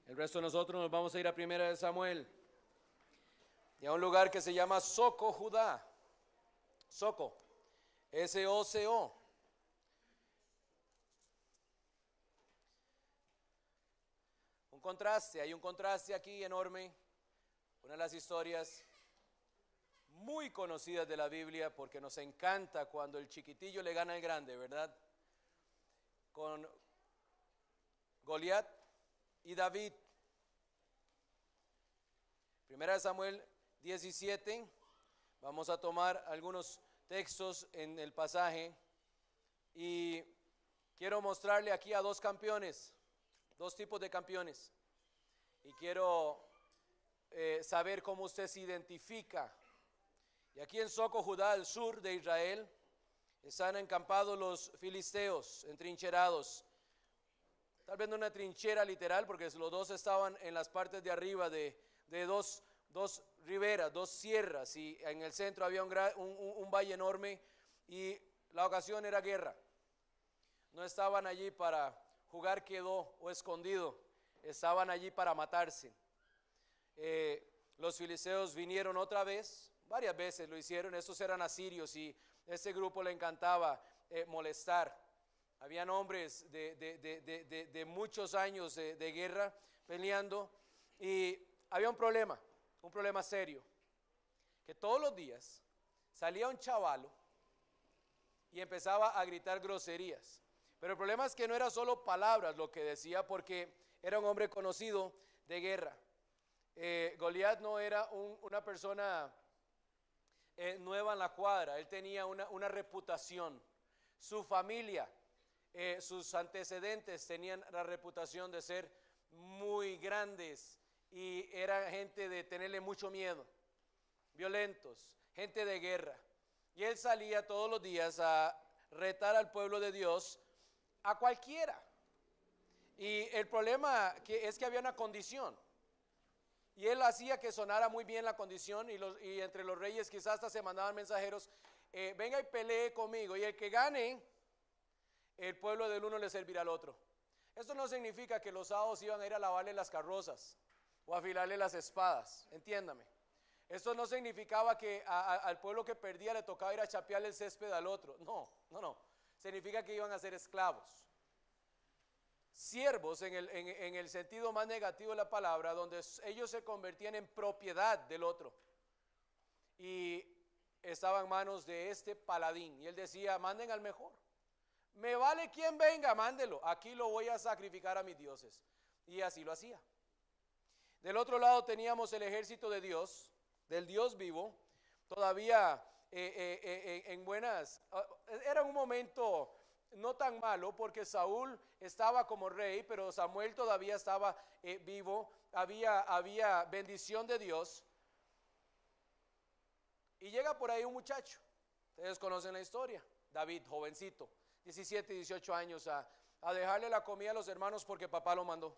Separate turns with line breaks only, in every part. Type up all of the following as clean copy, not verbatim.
El resto de nosotros nos vamos a ir a Primera de Samuel y a un lugar que se llama Soco, Judá. Soco, S-O-C-O. Hay un contraste aquí enorme. Una de las historias muy conocidas de la Biblia, porque nos encanta cuando el chiquitillo le gana al grande, ¿verdad? Con Goliat y David. Primera de Samuel 17, vamos a tomar algunos textos en el pasaje y quiero mostrarle aquí a dos campeones, dos tipos de campeones, y quiero saber cómo usted se identifica. Y aquí en Soco, Judá, al sur de Israel, están encampados los filisteos, entrincherados. Tal vez no una trinchera literal, porque los dos estaban en las partes de arriba de dos riberas, dos sierras, y en el centro había un valle enorme, y la ocasión era guerra. No estaban allí para jugar quedó o escondido, estaban allí para matarse. Los filisteos vinieron otra vez, varias veces lo hicieron. Estos eran asirios y ese grupo le encantaba molestar. Habían hombres de muchos años de guerra peleando, y había un problema serio, que todos los días salía un chavalo y empezaba a gritar groserías. Pero el problema es que no era solo palabras lo que decía, porque era un hombre conocido de guerra. Goliat no era una persona nueva en la cuadra, él tenía una reputación. Su familia, sus antecedentes tenían la reputación de ser muy grandes y era gente de tenerle mucho miedo, violentos, gente de guerra. Y él salía todos los días a retar al pueblo de Dios, a cualquiera. Y el problema es que había una condición. Y él hacía que sonara muy bien la condición, y entre los reyes quizás hasta se mandaban mensajeros, venga y pelee conmigo, y el que gane, el pueblo del uno le servirá al otro. Esto no significa que los sábados iban a ir a lavarle las carrozas o a afilarle las espadas, entiéndame. Esto no significaba que al pueblo que perdía le tocaba ir a chapearle el césped al otro. No. Significa que iban a ser esclavos. Siervos en el sentido más negativo de la palabra, donde ellos se convertían en propiedad del otro y estaban en manos de este paladín. Y él decía: manden al mejor, me vale quien venga, mándelo, aquí lo voy a sacrificar a mis dioses. Y así lo hacía. Del otro lado teníamos el ejército de Dios, del Dios vivo, todavía en buenas. Era un momento no tan malo, porque Saúl estaba como rey, pero Samuel todavía estaba vivo, había bendición de Dios. Y llega por ahí un muchacho, ustedes conocen la historia, David, jovencito, 17, 18 años, a dejarle la comida a los hermanos porque papá lo mandó.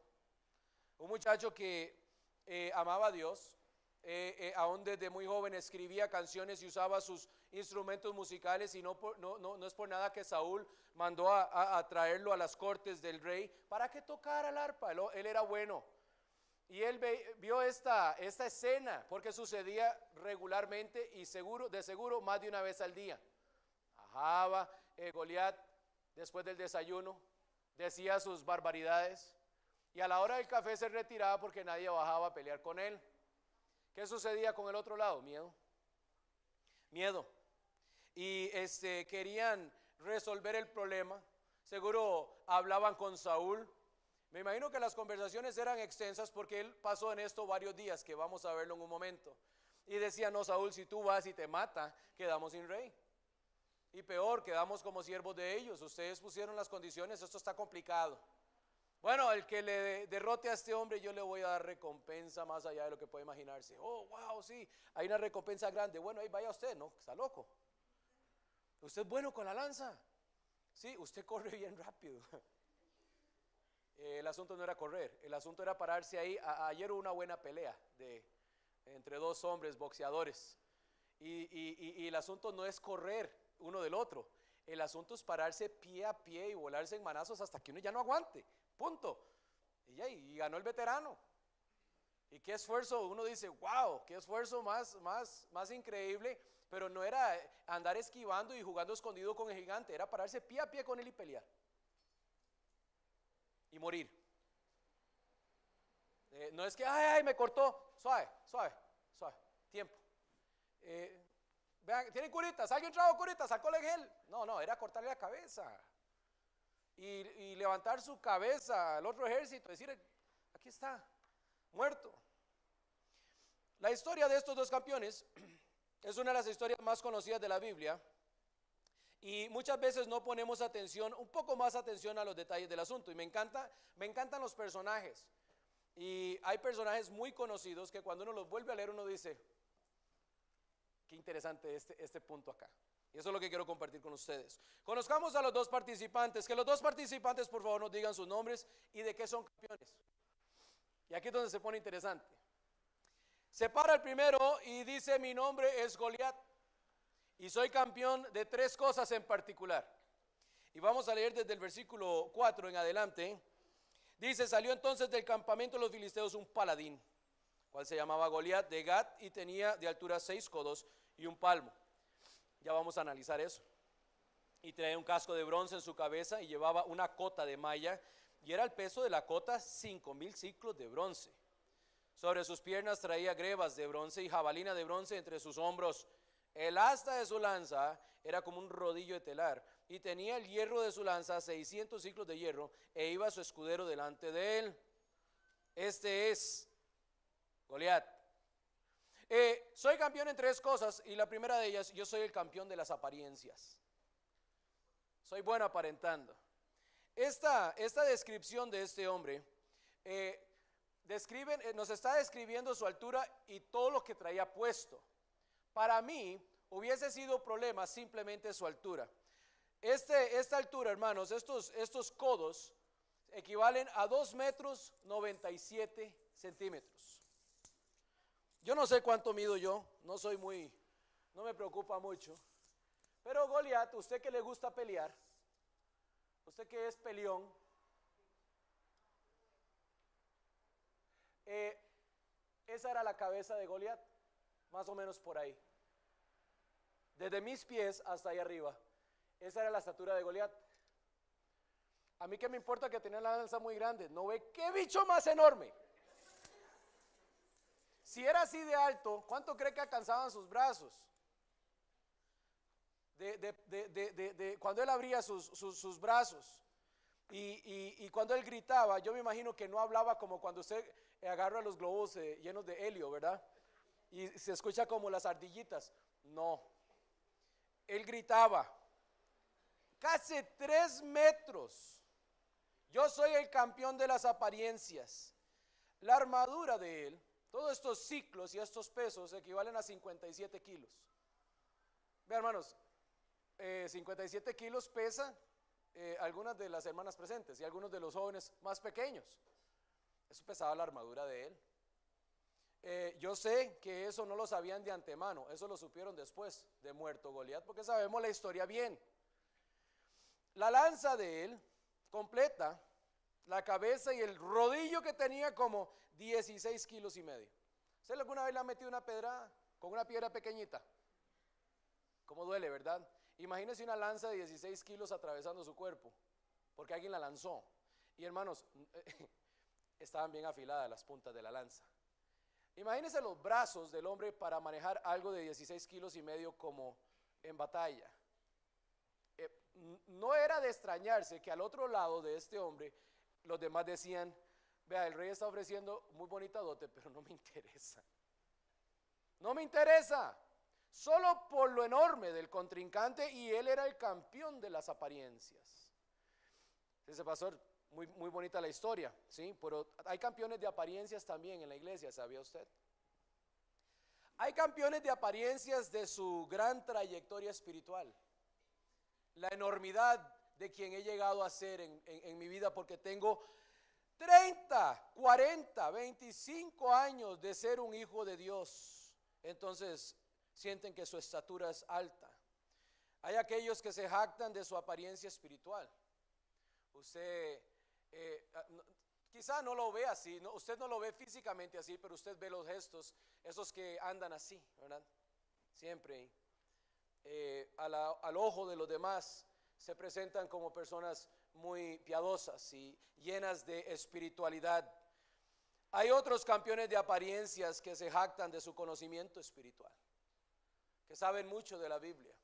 Un muchacho que amaba a Dios, aún desde muy joven escribía canciones y usaba sus instrumentos musicales, y no es por nada que Saúl mandó a traerlo a las cortes del rey para que tocara el arpa. Él era bueno, y él vio esta escena, porque sucedía regularmente y de seguro más de una vez al día. Bajaba Goliat después del desayuno, decía sus barbaridades, y a la hora del café se retiraba porque nadie bajaba a pelear con él. ¿Qué sucedía con el otro lado? Miedo. Y querían resolver el problema. Seguro hablaban con Saúl. Me imagino que las conversaciones eran extensas, porque él pasó en esto varios días, que vamos a verlo en un momento. Y decía: no, Saúl, si tú vas y te mata, quedamos sin rey. Y peor, quedamos como siervos de ellos. Ustedes pusieron las condiciones, esto está complicado. Bueno, el que le derrote a este hombre, yo le voy a dar recompensa más allá de lo que puede imaginarse. Oh, wow, sí, hay una recompensa grande. Bueno, ahí vaya usted, ¿no? Está loco. Usted es bueno con la lanza. Sí, usted corre bien rápido. El asunto no era correr, el asunto era pararse ahí. Ayer hubo una buena pelea entre dos hombres boxeadores. Y el asunto no es correr uno del otro. El asunto es pararse pie a pie y volarse en manazos hasta que uno ya no aguante. Punto. Y ganó el veterano. Y qué esfuerzo, uno dice, wow, qué esfuerzo más increíble, pero no era andar esquivando y jugando escondido con el gigante, era pararse pie a pie con él y pelear. Y morir. No es que, ay, me cortó, suave, tiempo. Vean, ¿tienen curitas? ¿Alguien trajo curitas? ¿Sacó el gel? No, era cortarle la cabeza. Y levantar su cabeza al otro ejército, decir, aquí está, muerto. La historia de estos dos campeones es una de las historias más conocidas de la Biblia y muchas veces no ponemos atención, un poco más atención a los detalles del asunto. Y me encantan los personajes. Y hay personajes muy conocidos que cuando uno los vuelve a leer uno dice, qué interesante este punto acá. Y eso es lo que quiero compartir con ustedes. Conozcamos a los dos participantes. Que los dos participantes por favor nos digan sus nombres y de qué son campeones. Y aquí es donde se pone interesante. Se para el primero y dice, mi nombre es Goliat y soy campeón de 3 cosas en particular. Y vamos a leer desde el versículo 4 en adelante. Dice, salió entonces del campamento de los filisteos un paladín, cual se llamaba Goliat de Gat y tenía de altura 6 codos y un palmo. Ya vamos a analizar eso. Y traía un casco de bronce en su cabeza y llevaba una cota de malla y era el peso de la cota 5,000 ciclos de bronce. Sobre sus piernas traía grebas de bronce y jabalina de bronce entre sus hombros. El asta de su lanza era como un rodillo de telar y tenía el hierro de su lanza 600 ciclos de hierro e iba su escudero delante de él. Este es Goliat. Soy campeón en 3 cosas y la primera de ellas, yo soy el campeón de las apariencias. Soy bueno aparentando. Esta descripción de este hombre nos está describiendo su altura y todo lo que traía puesto. Para mí hubiese sido problema simplemente su altura. Esta altura, hermanos, estos codos equivalen a 2 metros 97 centímetros. Yo no sé cuánto mido yo, no me preocupa mucho. Pero Goliat, usted que le gusta pelear, usted que es peleón, esa era la cabeza de Goliat, más o menos por ahí. Desde mis pies hasta ahí arriba, esa era la estatura de Goliat. A mí que me importa que tenía la lanza muy grande, ¿no ve qué bicho más enorme? Si era así de alto, ¿cuánto cree que alcanzaban sus brazos? Cuando él abría sus brazos y cuando él gritaba, yo me imagino que no hablaba como cuando usted agarra los globos llenos de helio, ¿verdad? Y se escucha como las ardillitas. No, él gritaba, casi 3 metros. Yo soy el campeón de las apariencias. La armadura de él, todos estos ciclos y estos pesos equivalen a 57 kilos. Vean, hermanos, 57 kilos pesa algunas de las hermanas presentes y algunos de los jóvenes más pequeños. Eso pesaba la armadura de él. Yo sé que eso no lo sabían de antemano, eso lo supieron después de muerto Goliat, porque sabemos la historia bien. La lanza de él completa, la cabeza y el rodillo que tenía como 16 kilos y medio. ¿Usted alguna vez le ha metido una pedrada con una piedra pequeñita? ¿Cómo duele, verdad? Imagínese una lanza de 16 kilos atravesando su cuerpo, porque alguien la lanzó. Y hermanos, estaban bien afiladas las puntas de la lanza. Imagínese los brazos del hombre para manejar algo de 16 kilos y medio como en batalla. No era de extrañarse que al otro lado de este hombre los demás decían, vea, el rey está ofreciendo muy bonita dote, pero no me interesa. No me interesa. Solo por lo enorme del contrincante, y él era el campeón de las apariencias. Ese pastor, muy bonita la historia, ¿sí? Pero hay campeones de apariencias también en la iglesia, ¿sabía usted? Hay campeones de apariencias de su gran trayectoria espiritual. La enormidad de quien he llegado a ser en mi vida, porque tengo 30, 40, 25 años de ser un hijo de Dios. Entonces sienten que su estatura es alta. Hay aquellos que se jactan de su apariencia espiritual. Usted, quizá no lo ve así, usted no lo ve físicamente así, pero usted ve los gestos, esos que andan así, ¿verdad? Siempre al ojo de los demás se presentan como personas muy piadosas y llenas de espiritualidad. Hay otros campeones de apariencias que se jactan de su conocimiento espiritual, que saben mucho de la Biblia.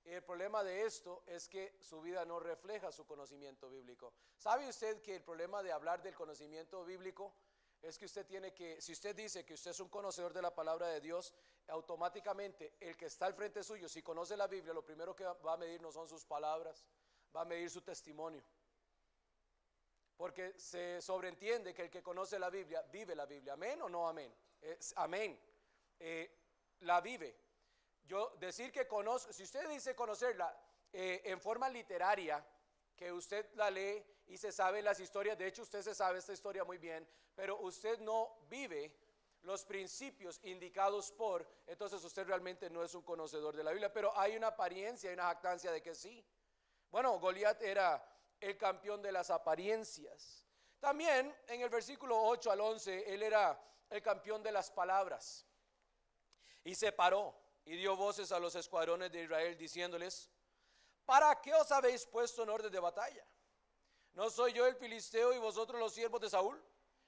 Y el problema de esto es que su vida no refleja su conocimiento bíblico. ¿Sabe usted que el problema de hablar del conocimiento bíblico es que usted tiene que, si usted dice que usted es un conocedor de la palabra de Dios, automáticamente el que está al frente suyo, si conoce la Biblia, lo primero que va a medir no son sus palabras, va a medir su testimonio? Porque se sobreentiende que el que conoce la Biblia vive la Biblia. ¿Amén o no amén? Amén. La vive. Yo decir que conozco, si usted dice conocerla en forma literaria, que usted la lee y se sabe las historias, de hecho usted se sabe esta historia muy bien, pero usted no vive los principios indicados por, entonces usted realmente no es un conocedor de la Biblia. Pero hay una apariencia, hay una jactancia de que sí. Bueno, Goliat era el campeón de las apariencias. También en el versículo 8 al 11, él era el campeón de las palabras. Y se paró y dio voces a los escuadrones de Israel diciéndoles: ¿para qué os habéis puesto en orden de batalla? ¿No soy yo el filisteo y vosotros los siervos de Saúl?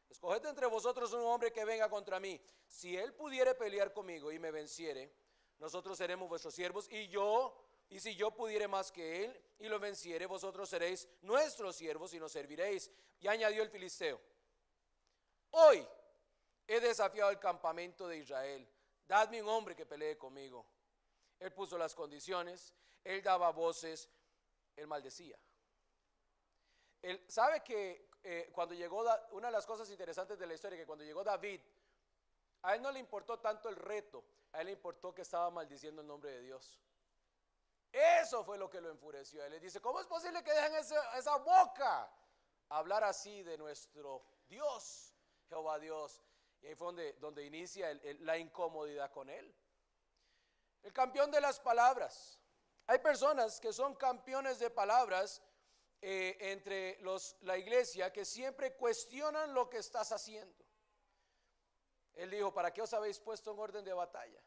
Escoged entre vosotros un hombre que venga contra mí. Si él pudiere pelear conmigo y me venciere, nosotros seremos vuestros siervos, y si yo pudiere más que él y lo venciere, vosotros seréis nuestros siervos y nos serviréis. Y añadió el filisteo: hoy he desafiado el campamento de Israel, dadme un hombre que pelee conmigo. Él puso las condiciones, él daba voces, él maldecía. Él sabe que cuando llegó, una de las cosas interesantes de la historia, que cuando llegó David, a él no le importó tanto el reto, a él le importó que estaba maldiciendo el nombre de Dios. Eso fue lo que lo enfureció. Él le dice: ¿cómo es posible que dejen esa boca hablar así de nuestro Dios, Jehová Dios? Y ahí fue donde inicia la incomodidad con él. El campeón de las palabras. Hay personas que son campeones de palabras entre la iglesia, que siempre cuestionan lo que estás haciendo. Él dijo: ¿para qué os habéis puesto en orden de batalla?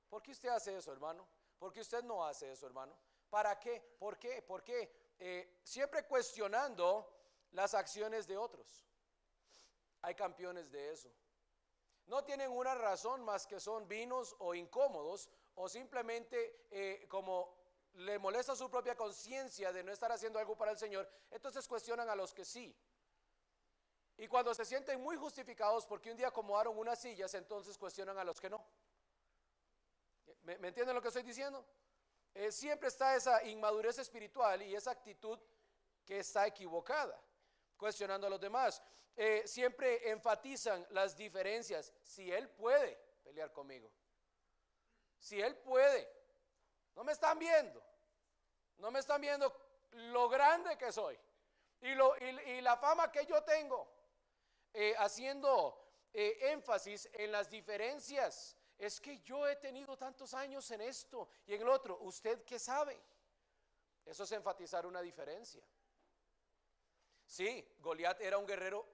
¿Por qué usted hace eso, hermano? ¿Por qué usted no hace eso, hermano? ¿Para qué? ¿Por qué? ¿Por qué? Siempre cuestionando las acciones de otros. Hay campeones de eso. No tienen una razón más que son vinos o incómodos, o simplemente como le molesta su propia conciencia de no estar haciendo algo para el Señor, entonces cuestionan a los que sí. Y cuando se sienten muy justificados porque un día acomodaron unas sillas, entonces cuestionan a los que no. ¿Me entienden lo que estoy diciendo? Siempre está esa inmadurez espiritual y esa actitud que está equivocada, cuestionando a los demás. Siempre enfatizan las diferencias. Si él puede pelear conmigo, si él puede, no me están viendo lo grande que soy y la fama que yo tengo, haciendo énfasis en las diferencias. Es que yo he tenido tantos años en esto y en el otro. ¿Usted qué sabe? Eso es enfatizar una diferencia. Sí, Goliat era un guerrero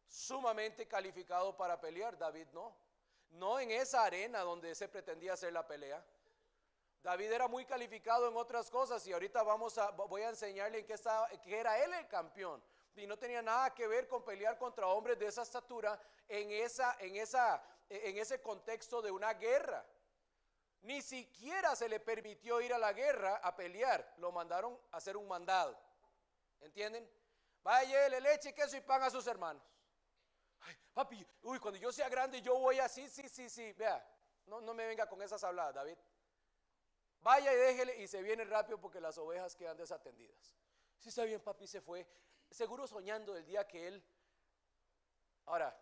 sumamente calificado para pelear. David no en esa arena donde se pretendía hacer la pelea. David era muy calificado en otras cosas, y ahorita voy a enseñarle que era él el campeón, y no tenía nada que ver con pelear contra hombres de esa estatura en ese contexto de una guerra. Ni siquiera se le permitió ir a la guerra a pelear, lo mandaron a hacer un mandado. ¿Entienden? Vaya, llévele leche, queso y pan a sus hermanos. Ay, papi, cuando yo sea grande yo voy así, sí, vea, no me venga con esas habladas, David. Vaya y déjele, y se viene rápido porque las ovejas quedan desatendidas. Sí, está bien, papi, se fue, seguro soñando el día que él. Ahora,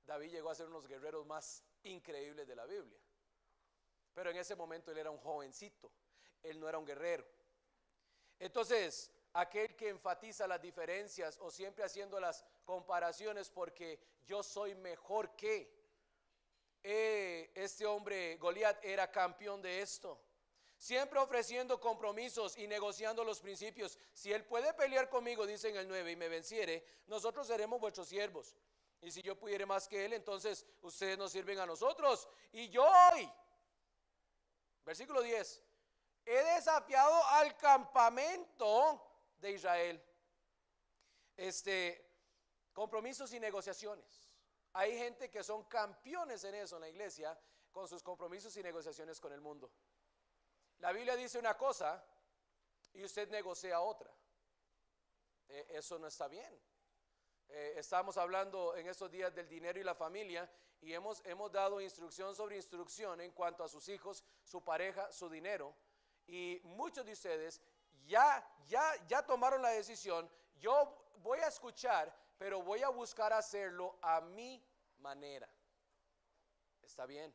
David llegó a ser uno de los guerreros más increíbles de la Biblia, pero en ese momento él era un jovencito, él no era un guerrero. Entonces, aquel que enfatiza las diferencias o siempre haciendo las comparaciones porque yo soy mejor que este hombre Goliat era campeón de esto. siempre ofreciendo compromisos y negociando los principios. Si él puede pelear conmigo, dice en el 9, y me venciere, nosotros seremos vuestros siervos. Y si yo pudiere más que él, entonces ustedes nos sirven a nosotros. Y yo hoy, versículo 10, he desafiado al campamento de Israel. Compromisos y negociaciones. Hay gente que son campeones en eso en la iglesia, con sus compromisos y negociaciones con el mundo. La Biblia dice una cosa y usted negocia otra. Eso no está bien. Estamos hablando en estos días del dinero y la familia, y hemos dado instrucción sobre instrucción en cuanto a sus hijos, su pareja, su dinero, y muchos de ustedes ya tomaron la decisión. Yo voy a escuchar, pero voy a buscar hacerlo a mi manera. Está bien.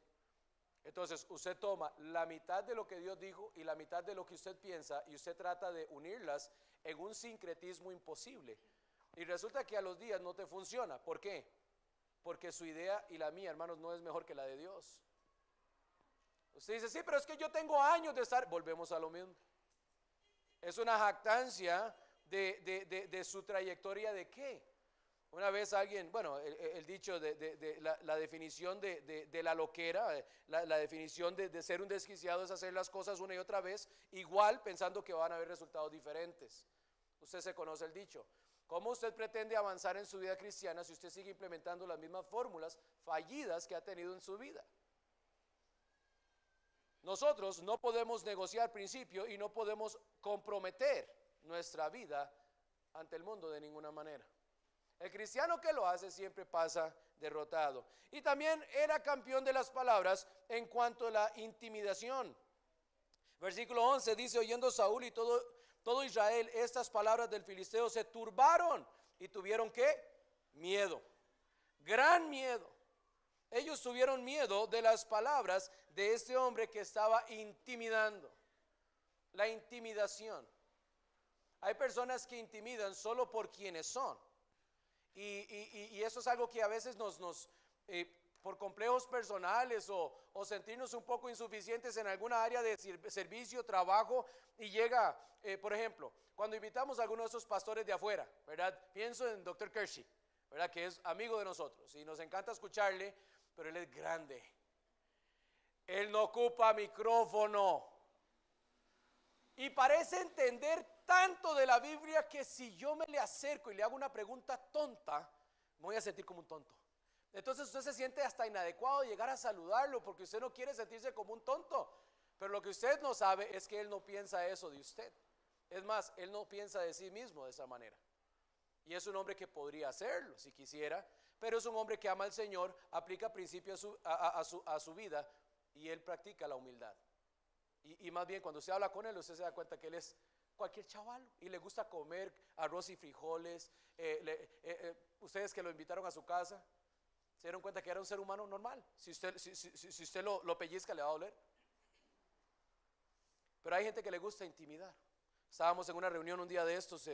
Entonces usted toma la mitad de lo que Dios dijo y la mitad de lo que usted piensa, y usted trata de unirlas en un sincretismo imposible. Y resulta que a los días no te funciona. ¿Por qué? Porque su idea y la mía, hermanos, no es mejor que la de Dios. Usted dice, sí, pero es que yo tengo años de estar. Volvemos a lo mismo. Es una jactancia de su trayectoria. ¿De qué? Una vez alguien, bueno, el dicho de la definición de la loquera, la definición de ser un desquiciado es hacer las cosas una y otra vez, igual pensando que van a haber resultados diferentes. Usted se conoce el dicho. ¿Cómo usted pretende avanzar en su vida cristiana si usted sigue implementando las mismas fórmulas fallidas que ha tenido en su vida? Nosotros no podemos negociar principio y no podemos comprometer nuestra vida ante el mundo de ninguna manera. El cristiano que lo hace siempre pasa derrotado. Y también era campeón de las palabras en cuanto a la intimidación. Versículo 11 dice, oyendo Saúl y todo Israel estas palabras del filisteo, se turbaron y tuvieron ¿qué? Miedo, gran miedo. Ellos tuvieron miedo de las palabras de este hombre que estaba intimidando. La intimidación. Hay personas que intimidan solo por quienes son. Y eso es algo que a veces por complejos personales o sentirnos un poco insuficientes en alguna área de servicio, trabajo, y llega, por ejemplo, cuando invitamos a alguno de esos pastores de afuera, ¿verdad? Pienso en Dr. Kershey, ¿verdad? Que es amigo de nosotros y nos encanta escucharle, pero él es grande. Él no ocupa micrófono y parece entender tanto de la Biblia que si yo me le acerco y le hago una pregunta tonta, me voy a sentir como un tonto. Entonces usted se siente hasta inadecuado de llegar a saludarlo porque usted no quiere sentirse como un tonto. Pero lo que usted no sabe es que él no piensa eso de usted. Es más, él no piensa de sí mismo de esa manera. Y es un hombre que podría hacerlo si quisiera, pero es un hombre que ama al Señor, aplica principios a su vida, y él practica la humildad. Y más bien cuando usted habla con él, usted se da cuenta que él es cualquier chaval y le gusta comer arroz y frijoles. Ustedes que lo invitaron a su casa se dieron cuenta que era un ser humano normal. Si usted lo pellizca, le va a doler. Pero hay gente que le gusta intimidar. Estábamos en una reunión un día de estos,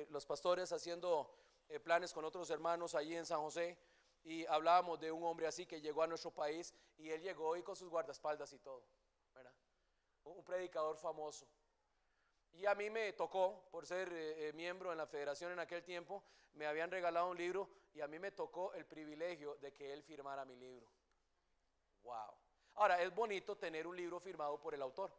los pastores haciendo planes con otros hermanos allí en San José, y hablábamos de un hombre así que llegó a nuestro país, y él llegó y con sus guardaespaldas y todo, ¿verdad? Un predicador famoso. Y a mí me tocó, por ser miembro en la federación en aquel tiempo, me habían regalado un libro y a mí me tocó el privilegio de que él firmara mi libro. Wow. Ahora, es bonito tener un libro firmado por el autor.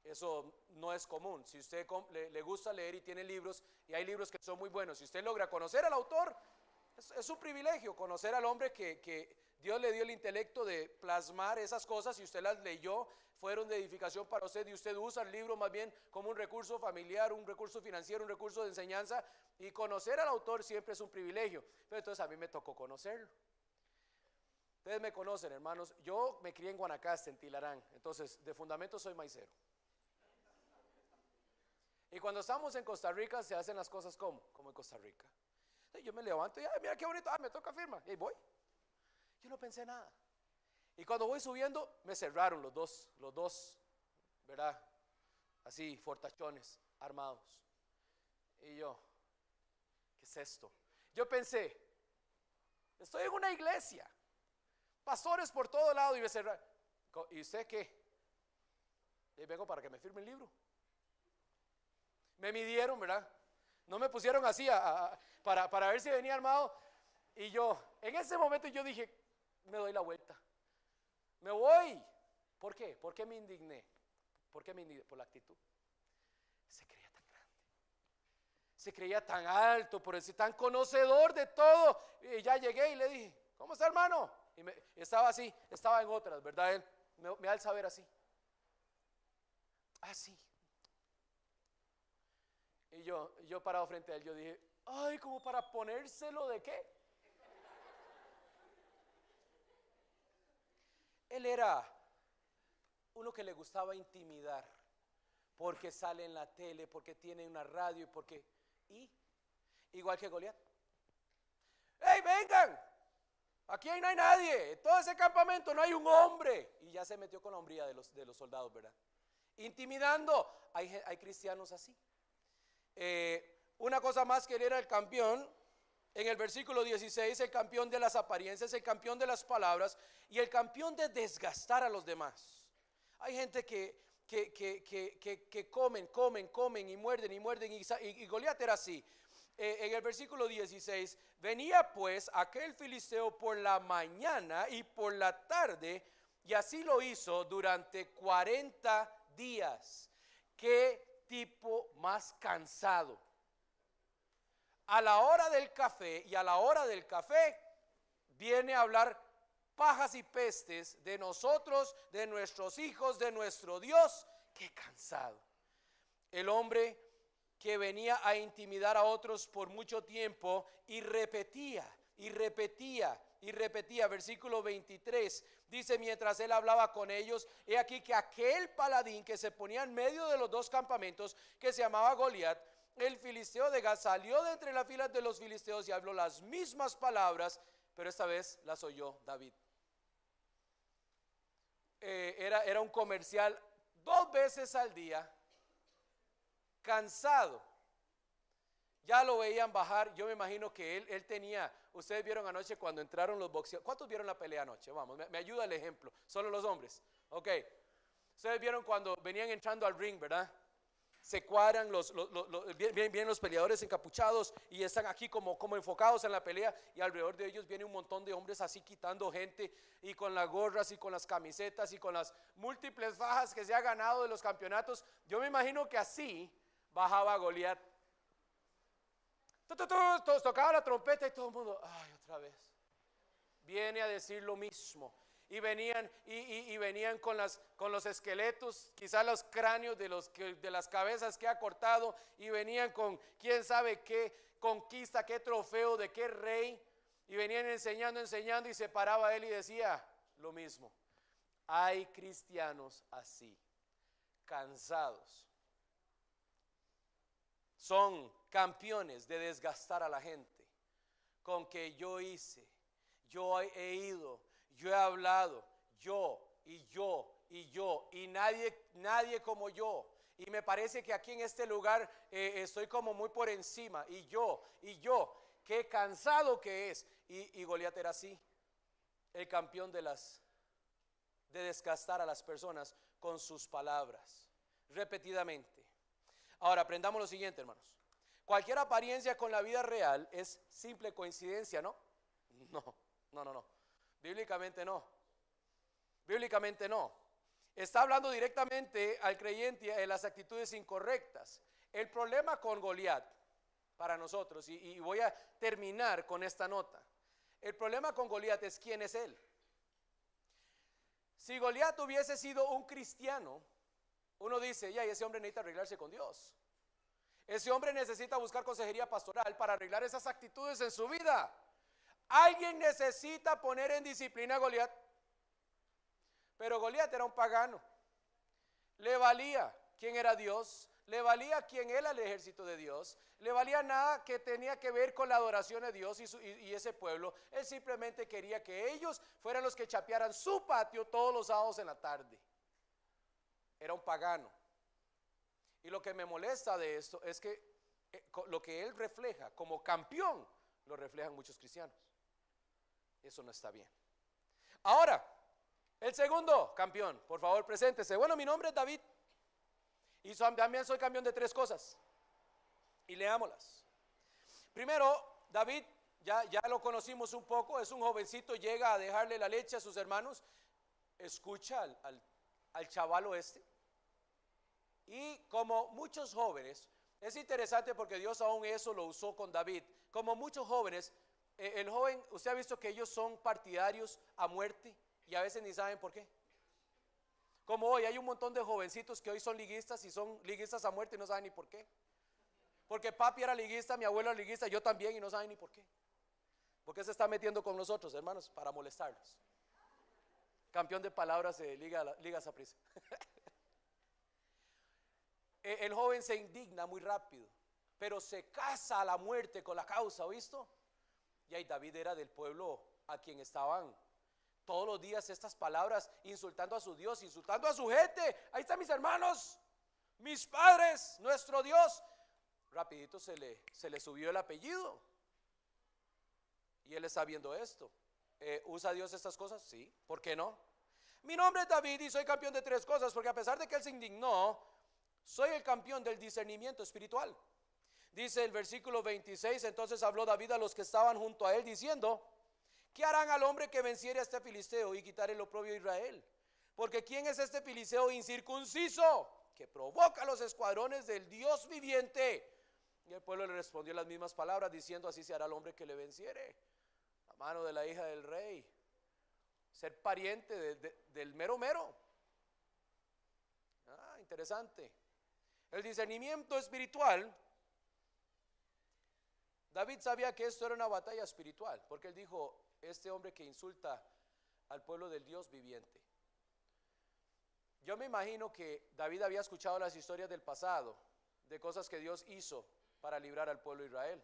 Eso no es común. Si usted le gusta leer y tiene libros, y hay libros que son muy buenos, si usted logra conocer al autor, es un privilegio conocer al hombre que Dios le dio el intelecto de plasmar esas cosas, y usted las leyó, fueron de edificación para usted, y usted usa el libro más bien como un recurso familiar, un recurso financiero, un recurso de enseñanza, y conocer al autor siempre es un privilegio. Pero entonces a mí me tocó conocerlo. Ustedes me conocen, hermanos, yo me crié en Guanacaste, en Tilarán, entonces de fundamento soy maicero. Y cuando estamos en Costa Rica se hacen las cosas como en Costa Rica. Entonces yo me levanto y mira qué bonito, me toca firma, y voy. Yo no pensé nada. Y cuando voy subiendo, me cerraron los dos, ¿verdad? Así, fortachones, armados. Y yo, ¿qué es esto? Yo pensé, estoy en una iglesia, pastores por todo lado, y me cerraron. ¿Y usted qué? Y vengo para que me firme el libro. Me midieron, ¿verdad? No me pusieron así para ver si venía armado. Y yo, en ese momento yo dije, me doy la vuelta. Me voy. ¿Por qué? ¿Por qué me indigné? ¿Por qué me indigné? Por la actitud. Se creía tan grande. Se creía tan alto, por decir, tan conocedor de todo. Y ya llegué y le dije, ¿cómo está, hermano? Y estaba así, estaba en otras, ¿verdad? Él me da el saber así. Así. Y yo parado frente a él, yo dije, ay, como para ponérselo de qué. Él era uno que le gustaba intimidar, porque sale en la tele, porque tiene una radio, igual que Goliat. ¡Hey, vengan! Aquí no hay nadie, en todo ese campamento no hay un hombre. Y ya se metió con la hombría de los soldados, ¿verdad? Intimidando. Hay cristianos así. Una cosa más, que él era el campeón. En el versículo 16, el campeón de las apariencias, el campeón de las palabras y el campeón de desgastar a los demás. Hay gente que comen y muerden y Goliat era así. En el versículo 16, venía pues aquel filisteo por la mañana y por la tarde, y así lo hizo durante 40 días. Qué tipo más cansado. A la hora del café viene a hablar pajas y pestes de nosotros, de nuestros hijos, de nuestro Dios. Qué cansado. El hombre que venía a intimidar a otros por mucho tiempo y repetía. Versículo 23 dice, mientras él hablaba con ellos, he aquí que aquel paladín que se ponía en medio de los dos campamentos, que se llamaba Goliat, el filisteo de Gat, salió de entre las filas de los filisteos y habló las mismas palabras, pero esta vez las oyó David. Era un comercial 2 veces al día, cansado. Ya lo veían bajar. Yo me imagino que él tenía, ustedes vieron anoche cuando entraron los boxeadores. ¿Cuántos vieron la pelea anoche? Vamos, me ayuda el ejemplo. Solo los hombres. Ok. Ustedes vieron cuando venían entrando al ring, ¿verdad? Se cuadran vienen los peleadores encapuchados y están aquí como enfocados en la pelea, y alrededor de ellos viene un montón de hombres así quitando gente, y con las gorras y con las camisetas y con las múltiples fajas que se ha ganado de los campeonatos. Yo me imagino que así bajaba Goliat. Todos tocaban la trompeta y todo el mundo, ay, otra vez viene a decir lo mismo. Y venían con los esqueletos, quizás los cráneos de las cabezas que ha cortado, y venían con quién sabe qué conquista, qué trofeo de qué rey, y venían enseñando, y se paraba él y decía lo mismo. Hay cristianos así, cansados. Son campeones de desgastar a la gente con que yo hice, yo he ido, yo he hablado, y nadie como yo. Y me parece que aquí en este lugar estoy como muy por encima, y yo, qué cansado que es. Y Goliat era así, el campeón de desgastar a las personas con sus palabras, repetidamente. Ahora aprendamos lo siguiente, hermanos. Cualquier apariencia con la vida real es simple coincidencia, ¿no? No. Bíblicamente no. Está hablando directamente al creyente en las actitudes incorrectas. El problema con Goliat, para nosotros, y voy a terminar con esta nota. El problema con Goliat es quién es él. Si Goliat hubiese sido un cristiano, uno dice, ya, ese hombre necesita arreglarse con Dios. Ese hombre necesita buscar consejería pastoral para arreglar esas actitudes en su vida. Alguien necesita poner en disciplina a Goliat. Pero Goliat era un pagano. Le valía quién era Dios, le valía quién era el ejército de Dios, le valía nada que tenía que ver con la adoración de Dios y ese pueblo. Él simplemente quería que ellos fueran los que chapearan su patio todos los sábados en la tarde. Era un pagano. Y lo que me molesta de esto es que lo que él refleja como campeón, lo reflejan muchos cristianos. Eso no está bien. Ahora, el segundo campeón, por favor, preséntese. Bueno, mi nombre es David. Y también soy campeón de 3 cosas. Y leámoslas. Primero, David, ya lo conocimos un poco, es un jovencito, llega a dejarle la leche a sus hermanos. Escucha al chavalo este. Y como muchos jóvenes, es interesante porque Dios aún eso lo usó con David. Como muchos jóvenes, el joven, usted ha visto que ellos son partidarios a muerte y a veces ni saben por qué. Como hoy hay un montón de jovencitos que hoy son liguistas y son liguistas a muerte y no saben ni por qué. Porque papi era liguista, mi abuelo era liguista, yo también, y no saben ni por qué. Porque se está metiendo con nosotros, hermanos, para molestarlos. Campeón de palabras de Liga Saprissa. El joven se indigna muy rápido, pero se casa a la muerte con la causa, ¿visto? Y ahí David era del pueblo a quien estaban todos los días estas palabras, insultando a su Dios, insultando a su gente. Ahí están mis hermanos, mis padres, nuestro Dios. Rapidito se le subió el apellido. Y él está viendo esto. ¿Usa Dios estas cosas? Sí, ¿por qué no? Mi nombre es David y soy campeón de 3 cosas, porque a pesar de que él se indignó, soy el campeón del discernimiento espiritual. Dice el versículo 26, entonces habló David a los que estaban junto a él diciendo: ¿qué harán al hombre que venciere a este filisteo y quitare el oprobio de Israel? Porque ¿quién es este filisteo incircunciso que provoca los escuadrones del Dios viviente? Y el pueblo le respondió las mismas palabras, diciendo: así se hará al hombre que le venciere, a mano de la hija del rey. Ser pariente del mero mero. Interesante. El discernimiento espiritual. David sabía que esto era una batalla espiritual, porque él dijo: este hombre que insulta al pueblo del Dios viviente. Yo me imagino que David había escuchado las historias del pasado, de cosas que Dios hizo para librar al pueblo de Israel.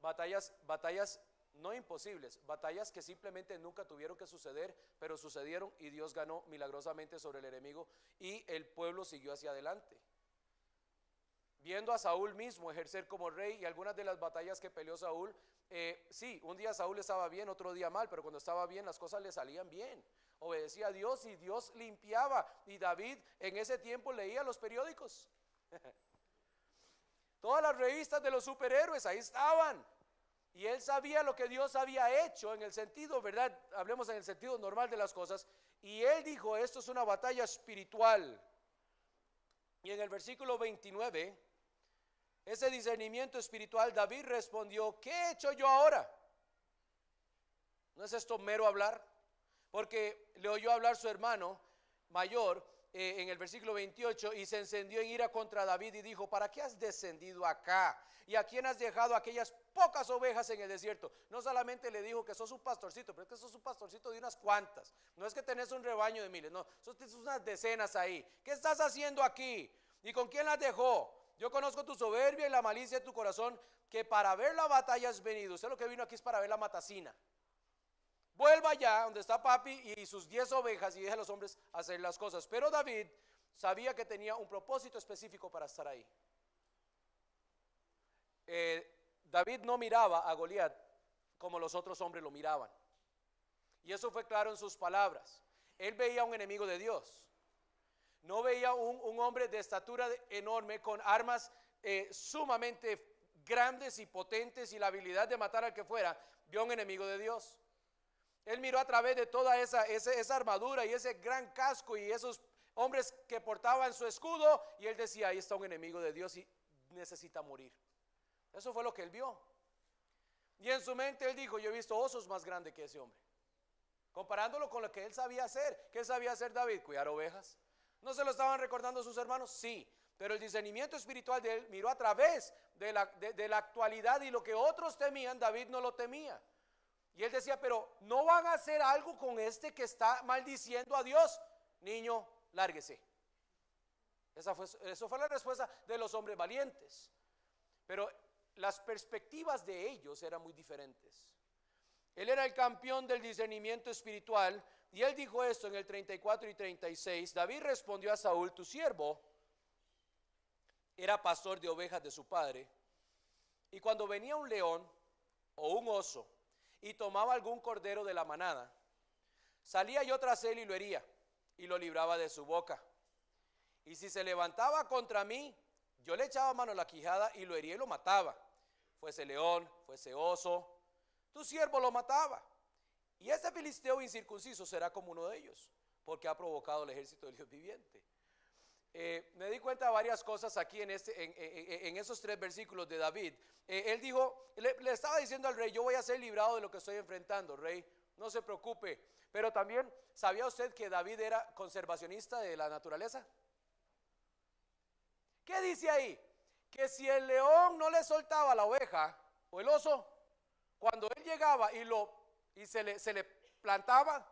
Batallas no imposibles, batallas que simplemente nunca tuvieron que suceder, pero sucedieron y Dios ganó milagrosamente sobre el enemigo y el pueblo siguió hacia adelante. Viendo a Saúl mismo ejercer como rey y algunas de las batallas que peleó Saúl, sí, un día Saúl estaba bien, otro día mal, pero cuando estaba bien las cosas le salían bien. Obedecía a Dios y Dios limpiaba. Y David en ese tiempo leía los periódicos. Todas las revistas de los superhéroes ahí estaban. Y él sabía lo que Dios había hecho en el sentido, ¿verdad? Hablemos en el sentido normal de las cosas. Y él dijo: esto es una batalla espiritual. Y en el versículo 29, ese discernimiento espiritual, David respondió: ¿qué he hecho yo ahora? ¿No es esto mero hablar? Porque le oyó hablar su hermano mayor en el versículo 28, y se encendió en ira contra David y dijo: ¿para qué has descendido acá? ¿Y a quién has dejado aquellas pocas ovejas en el desierto? No solamente le dijo que sos un pastorcito, pero es que sos un pastorcito de unas cuantas. No es que tenés un rebaño de miles, no, sos unas decenas ahí. ¿Qué estás haciendo aquí? ¿Y con quién las dejó? Yo conozco tu soberbia y la malicia de tu corazón, que para ver la batalla has venido. Usted lo que vino aquí es para ver la matacina. Vuelva allá donde está papi y sus 10 ovejas y deje a los hombres hacer las cosas. Pero David sabía que tenía un propósito específico para estar ahí. David no miraba a Goliat como los otros hombres lo miraban. Y eso fue claro en sus palabras. Él veía un enemigo de Dios. No veía un hombre de estatura enorme con armas sumamente grandes y potentes y la habilidad de matar al que fuera. Vio un enemigo de Dios. Él miró a través de toda esa armadura y ese gran casco y esos hombres que portaban su escudo, y él decía: ahí está un enemigo de Dios y necesita morir. Eso fue lo que él vio. Y en su mente él dijo: yo he visto osos más grandes que ese hombre. Comparándolo con lo que él sabía hacer. ¿Qué sabía hacer David? Cuidar ovejas. ¿No se lo estaban recordando sus hermanos? Sí. Pero el discernimiento espiritual de él miró a través de la actualidad, y lo que otros temían, David no lo temía. Y él decía: pero no van a hacer algo con este que está maldiciendo a Dios. Niño, lárguese. Eso fue la respuesta de los hombres valientes. Pero las perspectivas de ellos eran muy diferentes. Él era el campeón del discernimiento espiritual, y él dijo esto en el 34 y 36. David respondió a Saúl: tu siervo era pastor de ovejas de su padre, y cuando venía un león o un oso y tomaba algún cordero de la manada, salía yo tras él y lo hería y lo libraba de su boca. y si se levantaba contra mí, yo le echaba mano a la quijada y lo hería y lo mataba. Fuese león, fuese oso, tu siervo lo mataba. Y este filisteo incircunciso será como uno de ellos, porque ha provocado el ejército del Dios viviente. Me di cuenta de varias cosas aquí en esos 3 versículos de David. Él dijo, le estaba diciendo al rey: yo voy a ser librado de lo que estoy enfrentando, rey, no se preocupe. Pero también, ¿sabía usted que David era conservacionista de la naturaleza? ¿Qué dice ahí? Que si el león no le soltaba la oveja o el oso, cuando él llegaba y se le plantaba,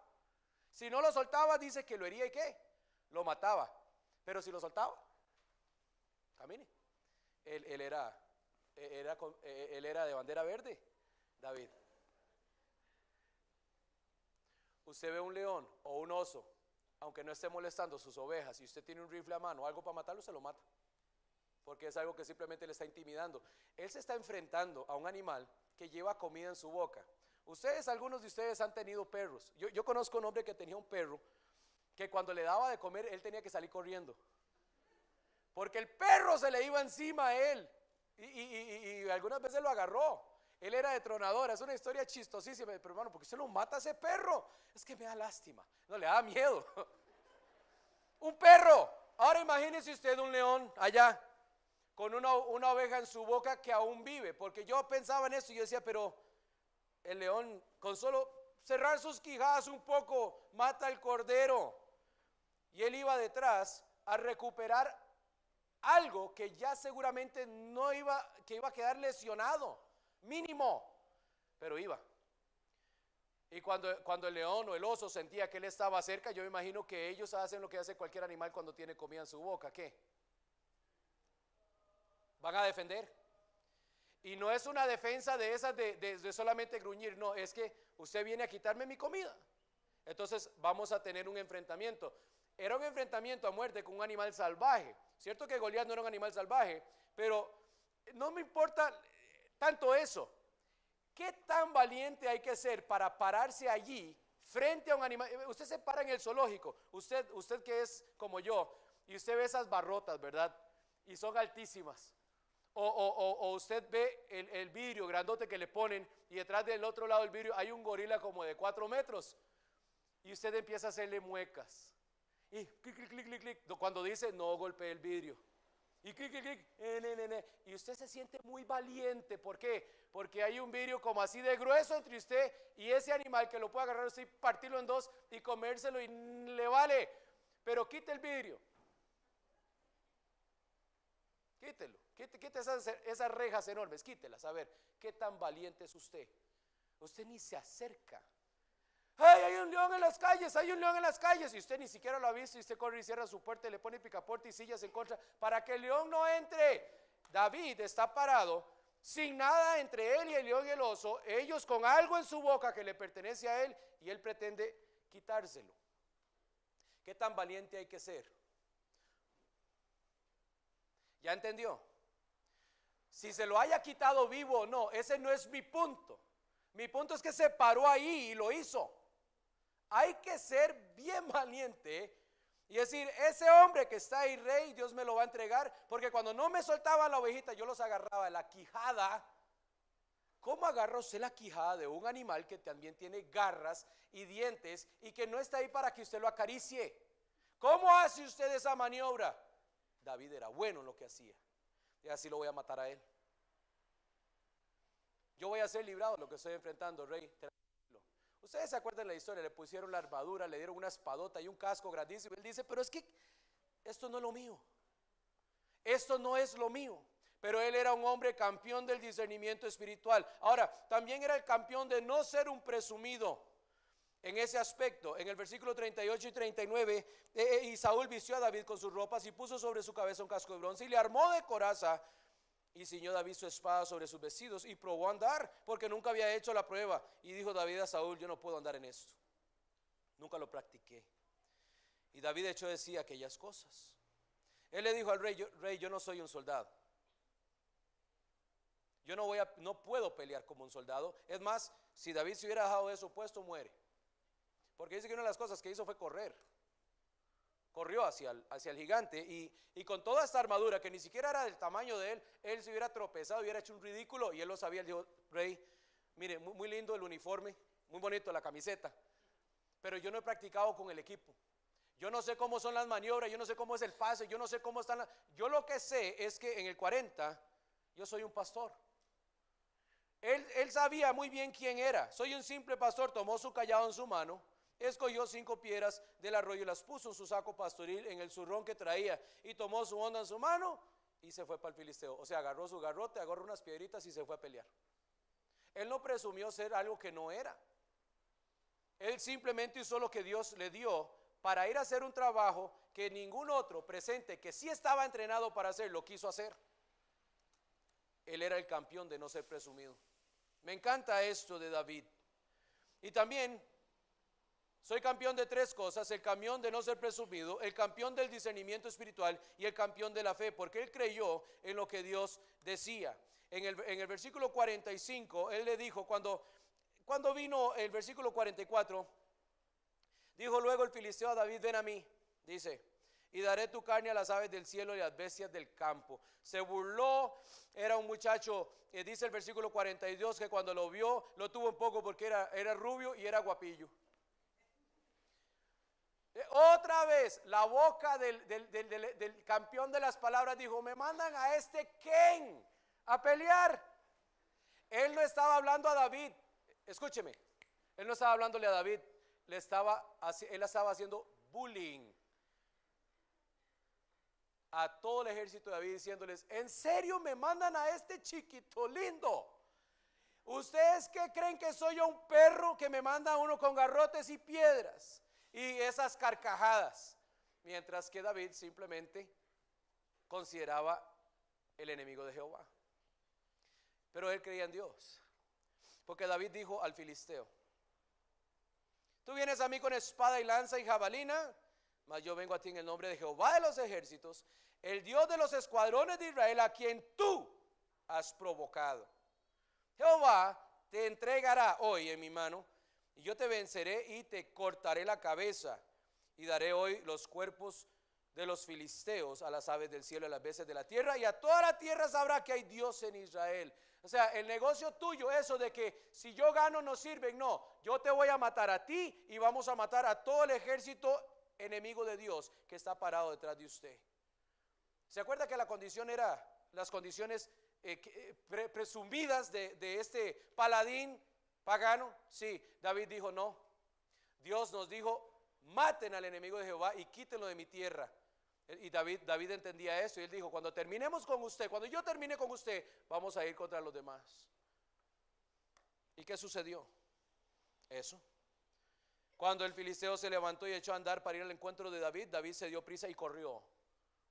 si no lo soltaba, dice que lo hería y ¿qué? Lo mataba. Pero si lo soltaba, camine. Él era de bandera verde, David. Usted ve un león o un oso, aunque no esté molestando sus ovejas, y usted tiene un rifle a mano o algo para matarlo, se lo mata, porque es algo que simplemente le está intimidando. Él se está enfrentando a un animal que lleva comida en su boca. Algunos de ustedes han tenido perros. Yo conozco un hombre que tenía un perro que cuando le daba de comer, él tenía que salir corriendo, porque el perro se le iba encima a él, y algunas veces lo agarró. Él era detronador. Es una historia chistosísima. Pero hermano, ¿por qué se lo mata a ese perro? Es que me da lástima. No, le da miedo. Un perro. Ahora imagínese usted un león allá con una oveja en su boca que aún vive, porque yo pensaba en eso y yo decía, pero el león con solo cerrar sus quijadas un poco mata al cordero, y él iba detrás a recuperar algo que ya seguramente que iba a quedar lesionado, mínimo, pero iba. Y cuando el león o el oso sentía que él estaba cerca, yo me imagino que ellos hacen lo que hace cualquier animal cuando tiene comida en su boca. ¿Qué? Van a defender. Y no es una defensa de esas de solamente gruñir, no, es que usted viene a quitarme mi comida. Entonces vamos a tener un enfrentamiento. Era un enfrentamiento a muerte con un animal salvaje. Cierto que Goliat no era un animal salvaje, pero no me importa tanto eso. ¿Qué tan valiente hay que ser para pararse allí frente a un animal? Usted se para en el zoológico, usted que es como yo, y usted ve esas barrotas, ¿verdad? Y son altísimas. O usted ve el vidrio grandote que le ponen, y detrás del otro lado del vidrio hay un gorila como de 4 metros, y usted empieza a hacerle muecas. Y clic, clic, clic, clic, clic, cuando dice no golpee el vidrio. Y clic, clic, clic, y usted se siente muy valiente. ¿Por qué? Porque hay un vidrio como así de grueso entre usted y ese animal, que lo puede agarrar usted y partirlo en dos y comérselo y le vale. Pero quite el vidrio. Quítelo. Quite esas rejas enormes, quítelas. A ver, ¿qué tan valiente es usted? Usted ni se acerca. ¡Ay, hay un león en las calles! ¡Hay un león en las calles! Y usted ni siquiera lo ha visto, y usted corre y cierra su puerta y le pone picaporte y sillas en contra para que el león no entre. David está parado sin nada entre él y el león y el oso, ellos con algo en su boca que le pertenece a él, y él pretende quitárselo. ¿Qué tan valiente hay que ser? ¿Ya entendió? Si se lo haya quitado vivo o no, ese no es mi punto. Mi punto es que se paró ahí y lo hizo. Hay que ser bien valiente y decir, ese hombre que está ahí, rey, Dios me lo va a entregar, porque cuando no me soltaba la ovejita, yo los agarraba de la quijada. ¿Cómo agarra usted la quijada de un animal que también tiene garras y dientes y que no está ahí para que usted lo acaricie? ¿Cómo hace usted esa maniobra? David era bueno en lo que hacía, y así lo voy a matar a él. Yo voy a ser librado de lo que estoy enfrentando, rey. Ustedes se acuerdan de la historia, le pusieron la armadura, le dieron una espadota y un casco grandísimo. Él dice, pero es que esto no es lo mío. Esto no es lo mío. Pero él era un hombre campeón del discernimiento espiritual. Ahora, también era el campeón de no ser un presumido en ese aspecto. En el versículo 38 y 39, y Saúl vistió a David con sus ropas y puso sobre su cabeza un casco de bronce y le armó de coraza. Y ciñó David su espada sobre sus vestidos y probó a andar, porque nunca había hecho la prueba. Y dijo David a Saúl, yo no puedo andar en esto, nunca lo practiqué. Y David echó de sí aquellas cosas. Él le dijo al rey, yo no soy un soldado. Yo no puedo pelear como un soldado. Es más, si David se hubiera dejado eso puesto, muere. Porque dice que una de las cosas que hizo fue correr corrió hacia el gigante y con toda esta armadura que ni siquiera era del tamaño de él se hubiera tropezado, hubiera hecho un ridículo y él lo sabía. Él dijo: rey, mire, muy lindo el uniforme, muy bonito la camiseta, pero yo no he practicado con el equipo. Yo no sé cómo son las maniobras, yo no sé cómo es el pase, yo no sé cómo están yo lo que sé es que en el 40 yo soy un pastor. Él sabía muy bien quién era. Soy un simple pastor. Tomó su callado en su mano, escogió 5 piedras del arroyo y las puso en su saco pastoril, en el zurrón que traía, y tomó su honda en su mano y se fue para el filisteo. O sea, agarró su garrote, agarró unas piedritas y se fue a pelear. Él no presumió ser algo que no era. Él simplemente usó lo que Dios le dio para ir a hacer un trabajo que ningún otro presente que sí estaba entrenado para hacer lo quiso hacer. Él era el campeón de no ser presumido. Me encanta esto de David. Y también soy campeón de 3 cosas: el campeón de no ser presumido, el campeón del discernimiento espiritual y el campeón de la fe, porque él creyó en lo que Dios decía. En el versículo 45, él le dijo, cuando vino el versículo 44, dijo luego el filisteo a David: ven a mí, dice, y daré tu carne a las aves del cielo y a las bestias del campo. Se burló, era un muchacho, dice el versículo 42, que cuando lo vio, lo tuvo un poco porque era rubio y era guapillo. Otra vez, la boca del campeón de las palabras dijo: me mandan a este Ken a pelear. Él no estaba hablando a David, escúcheme, él no estaba hablándole a David, él estaba haciendo bullying a todo el ejército de David, diciéndoles: ¿en serio me mandan a este chiquito lindo? ¿Ustedes qué creen, que soy yo, un perro que me manda a uno con garrotes y piedras y esas carcajadas? Mientras que David simplemente consideraba el enemigo de Jehová. Pero él creía en Dios, porque David dijo al filisteo: tú vienes a mí con espada y lanza y jabalina, mas yo vengo a ti en el nombre de Jehová de los ejércitos, el Dios de los escuadrones de Israel, a quien tú has provocado. Jehová te entregará hoy en mi mano, y yo te venceré y te cortaré la cabeza, y daré hoy los cuerpos de los filisteos a las aves del cielo y a las bestias de la tierra, y a toda la tierra sabrá que hay Dios en Israel. O sea, el negocio tuyo, eso de que si yo gano no sirve, no, yo te voy a matar a ti y vamos a matar a todo el ejército enemigo de Dios que está parado detrás de usted. ¿Se acuerda que la condición era las condiciones presumidas de este paladín pagano? Sí, David dijo: no, Dios nos dijo: maten al enemigo de Jehová y quítenlo de mi tierra. Y David entendía eso, y él dijo: cuando terminemos con usted, cuando yo termine con usted, vamos a ir contra los demás. ¿Y qué sucedió? Eso. Cuando el filisteo se levantó y echó a andar para ir al encuentro de David, David se dio prisa y corrió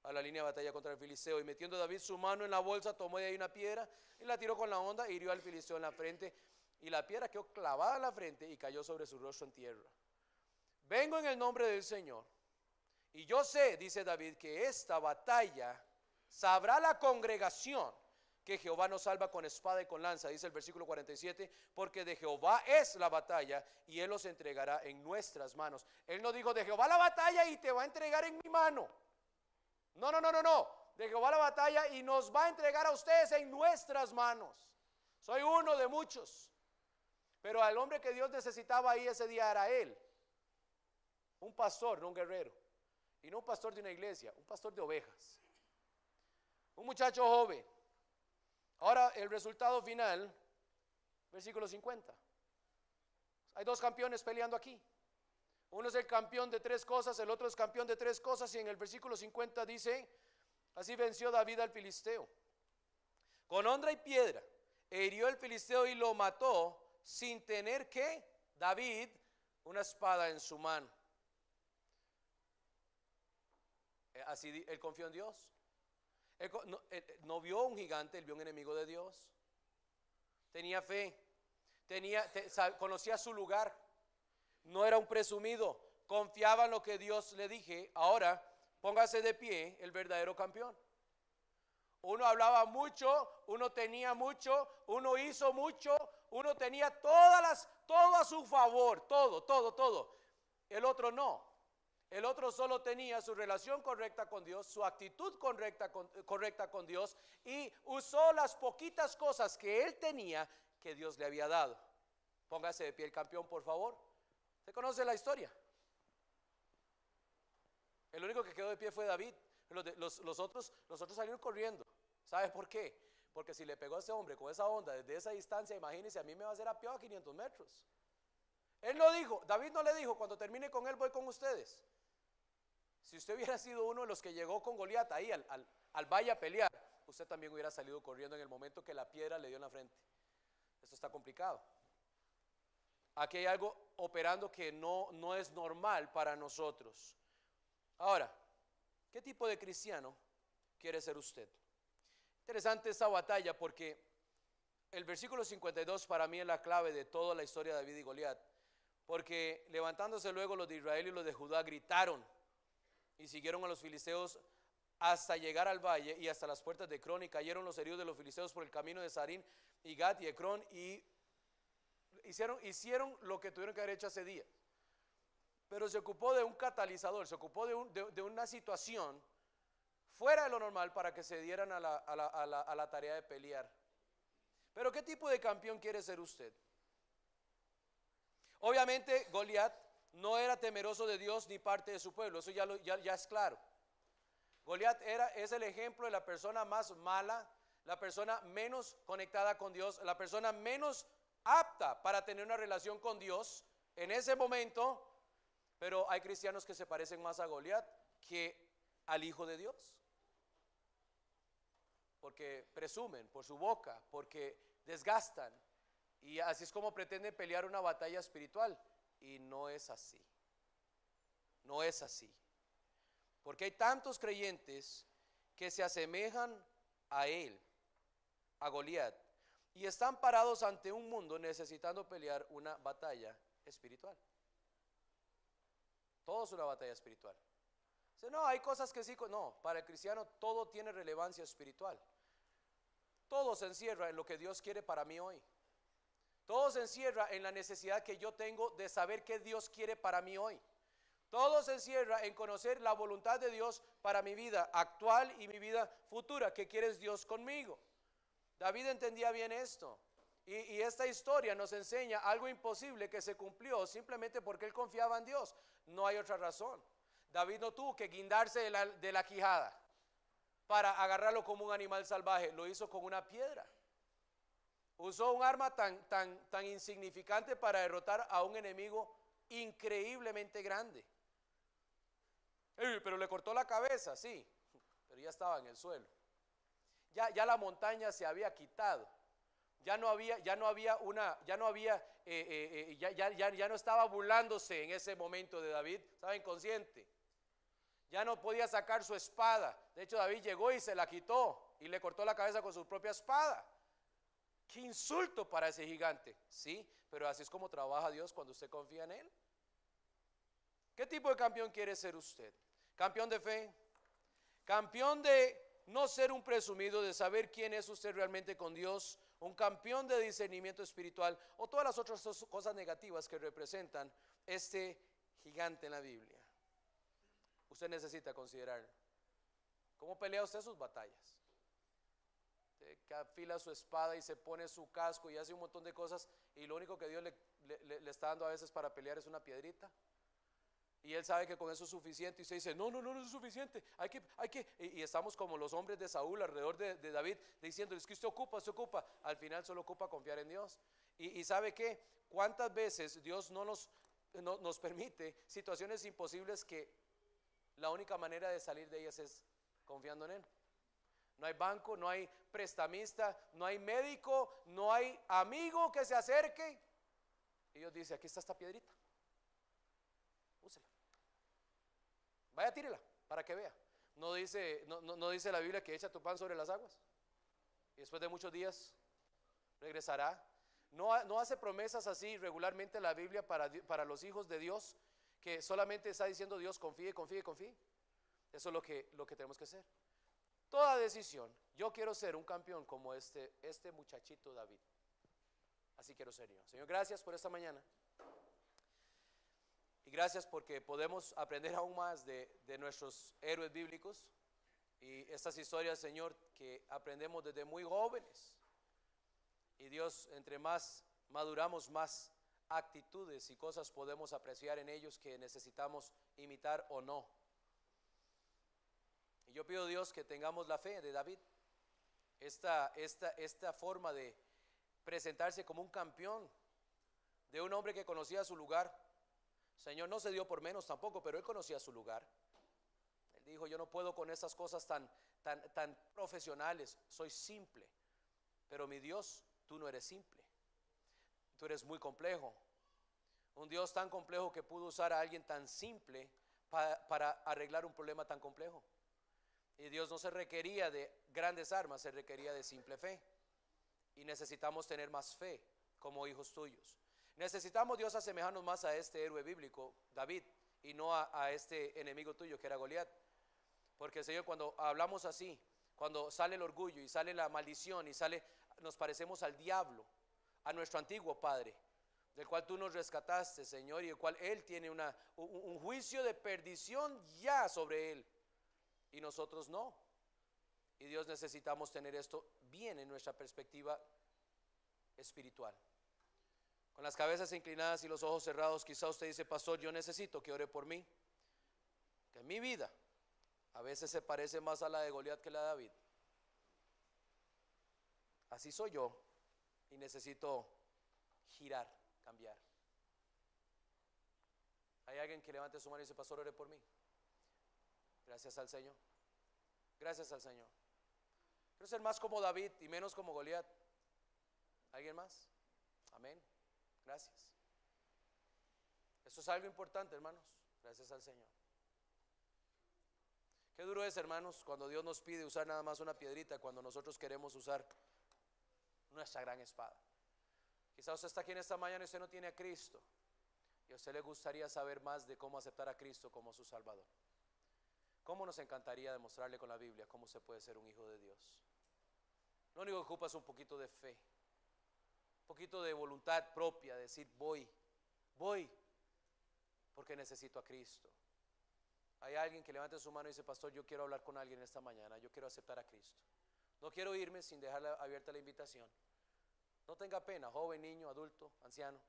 a la línea de batalla contra el filisteo, y metiendo David su mano en la bolsa, tomó de ahí una piedra y la tiró con la honda e hirió al filisteo en la frente, y la piedra quedó clavada en la frente y cayó sobre su rostro en tierra. Vengo en el nombre del Señor, y yo sé, dice David, que esta batalla sabrá la congregación que Jehová nos salva con espada y con lanza, dice el versículo 47, porque de Jehová es la batalla y Él los entregará en nuestras manos. Él no dijo: de Jehová la batalla y te va a entregar en mi mano. No, de Jehová la batalla y nos va a entregar a ustedes en nuestras manos. Soy uno de muchos, pero al hombre que Dios necesitaba ahí ese día era él, un pastor, no un guerrero, y no un pastor de una iglesia, un pastor de ovejas, un muchacho joven. Ahora el resultado final, versículo 50. Hay 2 campeones peleando aquí. Uno es el campeón de 3 cosas, el otro es campeón de 3 cosas, y en el versículo 50 dice: así venció David al filisteo con honra y piedra, e hirió al filisteo y lo mató, sin tener que David una espada en su mano. Así él confió en Dios. Él no vio un gigante, él vio un enemigo de Dios. Tenía fe, conocía su lugar, no era un presumido, confiaba en lo que Dios le dije. Ahora póngase de pie el verdadero campeón. Uno hablaba mucho, uno tenía mucho, uno hizo mucho, uno tenía todo a su favor, todo. El otro no. El otro solo tenía su relación correcta con Dios, su actitud correcta con Dios, y usó las poquitas cosas que él tenía que Dios le había dado. Póngase de pie el campeón, por favor. ¿Usted conoce la historia? El único que quedó de pie fue David. Los otros salieron corriendo. ¿Sabe por qué? Porque si le pegó a ese hombre con esa onda desde esa distancia, imagínense, a mí me va a hacer apeado a 500 metros. Él no dijo, David no le dijo, cuando termine con él voy con ustedes. Si usted hubiera sido uno de los que llegó con Goliat ahí al valle a pelear, usted también hubiera salido corriendo en el momento que la piedra le dio en la frente. Esto está complicado. Aquí hay algo operando que no es normal para nosotros. Ahora, ¿qué tipo de cristiano quiere ser usted? Interesante esta batalla porque el versículo 52 para mí es la clave de toda la historia de David y Goliat. Porque levantándose luego los de Israel y los de Judá gritaron y siguieron a los filisteos hasta llegar al valle y hasta las puertas de Ecrón, y cayeron los heridos de los filisteos por el camino de Sarín y Gat y Ecrón, y hicieron lo que tuvieron que haber hecho hace días. Pero se ocupó de un catalizador, se ocupó de una situación fuera de lo normal para que se dieran a la tarea de pelear. Pero ¿qué tipo de campeón quiere ser usted? Obviamente Goliat no era temeroso de Dios ni parte de su pueblo, eso ya es claro. Goliat es el ejemplo de la persona más mala, la persona menos conectada con Dios, la persona menos apta para tener una relación con Dios en ese momento. Pero hay cristianos que se parecen más a Goliat que al Hijo de Dios, porque presumen por su boca, porque desgastan, y así es como pretenden pelear una batalla espiritual, y no es así. No es así, porque hay tantos creyentes que se asemejan a él, a Goliat, y están parados ante un mundo necesitando pelear una batalla espiritual. Todo es una batalla espiritual. No, hay cosas que sí, no, para el cristiano todo tiene relevancia espiritual. Todo se encierra en lo que Dios quiere para mí hoy. Todo se encierra en la necesidad que yo tengo de saber qué Dios quiere para mí hoy. Todo se encierra en conocer la voluntad de Dios para mi vida actual y mi vida futura. ¿Qué quiere Dios conmigo? David entendía bien esto. Y esta historia nos enseña algo imposible que se cumplió simplemente porque él confiaba en Dios. No hay otra razón. David no tuvo que guindarse de la quijada para agarrarlo como un animal salvaje. Lo hizo con una piedra. Usó un arma tan insignificante para derrotar a un enemigo increíblemente grande. Pero le cortó la cabeza, sí, pero ya estaba en el suelo. Ya la montaña se había quitado. Ya no estaba burlándose en ese momento de David, estaba inconsciente. Ya no podía sacar su espada. De hecho, David llegó y se la quitó y le cortó la cabeza con su propia espada. Qué insulto para ese gigante. Sí, pero así es como trabaja Dios cuando usted confía en él. ¿Qué tipo de campeón quiere ser usted? ¿Campeón de fe? ¿Campeón de no ser un presumido, de saber quién es usted realmente con Dios? ¿Un campeón de discernimiento espiritual? ¿O todas las otras cosas negativas que representan este gigante en la Biblia? Usted necesita considerar cómo pelea usted sus batallas. Que afila su espada y se pone su casco y hace un montón de cosas, y lo único que Dios le está dando a veces para pelear es una piedrita, y él sabe que con eso es suficiente, y usted dice no es suficiente, y estamos como los hombres de Saúl alrededor de David, diciendo es que usted ocupa. Al final solo ocupa confiar en Dios. Y sabe que cuántas veces Dios no nos permite situaciones imposibles que la única manera de salir de ellas es confiando en él. No hay banco, no hay prestamista, no hay médico, no hay amigo que se acerque. Y Dios dice, aquí está esta piedrita, úsela, vaya, tírela para que vea. No dice la Biblia que echa tu pan sobre las aguas y después de muchos días regresará. No hace promesas así regularmente la Biblia para los hijos de Dios, que solamente está diciendo Dios confíe. Eso es lo que tenemos que hacer. Toda decisión, yo quiero ser un campeón como este muchachito David. Así quiero ser yo. Señor, gracias por esta mañana. Y gracias porque podemos aprender aún más de nuestros héroes bíblicos y estas historias, Señor, que aprendemos desde muy jóvenes. Y Dios, entre más maduramos, más actitudes y cosas podemos apreciar en ellos que necesitamos imitar o no. Y yo pido, Dios, que tengamos la fe de David, esta forma de presentarse como un campeón, de un hombre que conocía su lugar. Señor, no se dio por menos tampoco, pero él conocía su lugar. Él dijo, yo no puedo con estas cosas tan profesionales, soy simple. Pero mi Dios, tú no eres simple, tú eres muy complejo. Un Dios tan complejo que pudo usar a alguien tan simple para arreglar un problema tan complejo. Y Dios no se requería de grandes armas, se requería de simple fe. Y necesitamos tener más fe como hijos tuyos. Necesitamos, Dios, asemejarnos más a este héroe bíblico, David, y no a este enemigo tuyo que era Goliat. Porque, Señor, cuando hablamos así, cuando sale el orgullo y sale la maldición y nos parecemos al diablo, a nuestro antiguo padre, del cual tú nos rescataste, Señor, y el cual él tiene un juicio de perdición ya sobre él, y nosotros no. Y Dios, necesitamos tener esto bien en nuestra perspectiva espiritual. Con las cabezas inclinadas y los ojos cerrados, quizá usted dice, pastor, yo necesito que ore por mí, que mi vida a veces se parece más a la de Goliat que la de David. Así soy yo y necesito girar, cambiar. ¿Hay alguien que levante su mano y dice, pastor, ore por mí? Gracias al Señor. Gracias al Señor. Quiero ser más como David y menos como Goliat. ¿Alguien más? Amén. Gracias. Eso es algo importante, hermanos. Gracias al Señor. Qué duro es, hermanos, cuando Dios nos pide usar nada más una piedrita, cuando nosotros queremos usar nuestra gran espada. Quizá usted está aquí en esta mañana y usted no tiene a Cristo, y a usted le gustaría saber más de cómo aceptar a Cristo como su Salvador. ¿Cómo nos encantaría demostrarle con la Biblia cómo se puede ser un hijo de Dios? Lo único que ocupa es un poquito de fe, un poquito de voluntad propia, decir voy, porque necesito a Cristo. Hay alguien que levante su mano y dice, pastor, yo quiero hablar con alguien esta mañana, yo quiero aceptar a Cristo. No quiero irme sin dejar abierta la invitación. No tenga pena, joven, niño, adulto, anciano.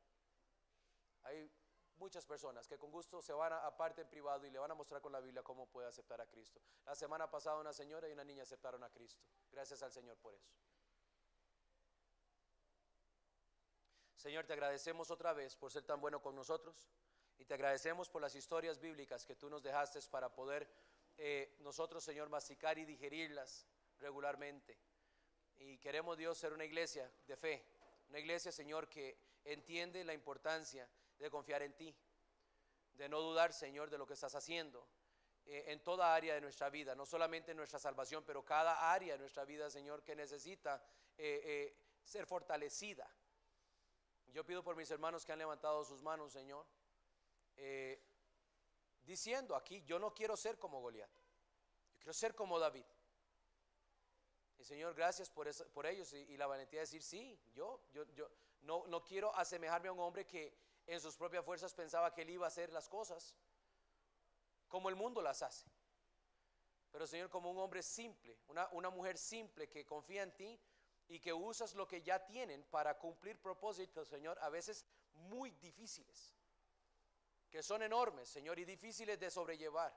Hay muchas personas que con gusto se van aparte en privado y le van a mostrar con la Biblia cómo puede aceptar a Cristo. La semana pasada una señora y una niña aceptaron a Cristo. Gracias al Señor por eso. Señor, te agradecemos otra vez por ser tan bueno con nosotros y te agradecemos por las historias bíblicas que tú nos dejaste para poder nosotros, Señor, masticar y digerirlas regularmente. Y queremos, Dios, ser una iglesia de fe, una iglesia, Señor, que entiende la importancia de confiar en ti, de no dudar, Señor, de lo que estás haciendo en toda área de nuestra vida, no solamente en nuestra salvación, pero cada área de nuestra vida, Señor, que necesita ser fortalecida. Yo pido por mis hermanos que han levantado sus manos, Señor, diciendo aquí, yo no quiero ser como Goliat, yo quiero ser como David. Y Señor, gracias por ellos y la valentía de decir, sí, yo no quiero asemejarme a un hombre que en sus propias fuerzas pensaba que él iba a hacer las cosas como el mundo las hace. Pero Señor, como un hombre simple, una mujer simple que confía en ti y que usas lo que ya tienen para cumplir propósitos, Señor, a veces muy difíciles, que son enormes, Señor, y difíciles de sobrellevar.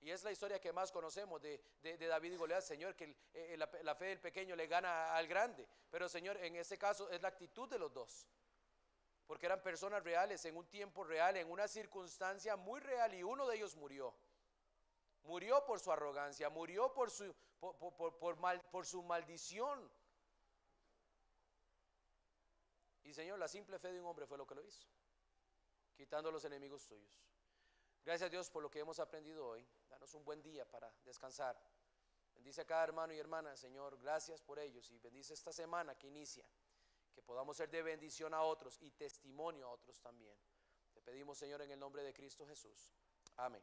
Y es la historia que más conocemos de David y Goliat, Señor, que la fe del pequeño le gana al grande. Pero Señor, en este caso es la actitud de los dos, porque eran personas reales, en un tiempo real, en una circunstancia muy real, y uno de ellos murió por su arrogancia, murió por su maldición. Y Señor, la simple fe de un hombre fue lo que lo hizo, quitando a los enemigos tuyos. Gracias, Dios, por lo que hemos aprendido hoy. Danos un buen día para descansar. Bendice a cada hermano y hermana, Señor. Gracias por ellos y bendice esta semana que inicia, que podamos ser de bendición a otros y testimonio a otros también. Te pedimos, Señor, en el nombre de Cristo Jesús. Amén.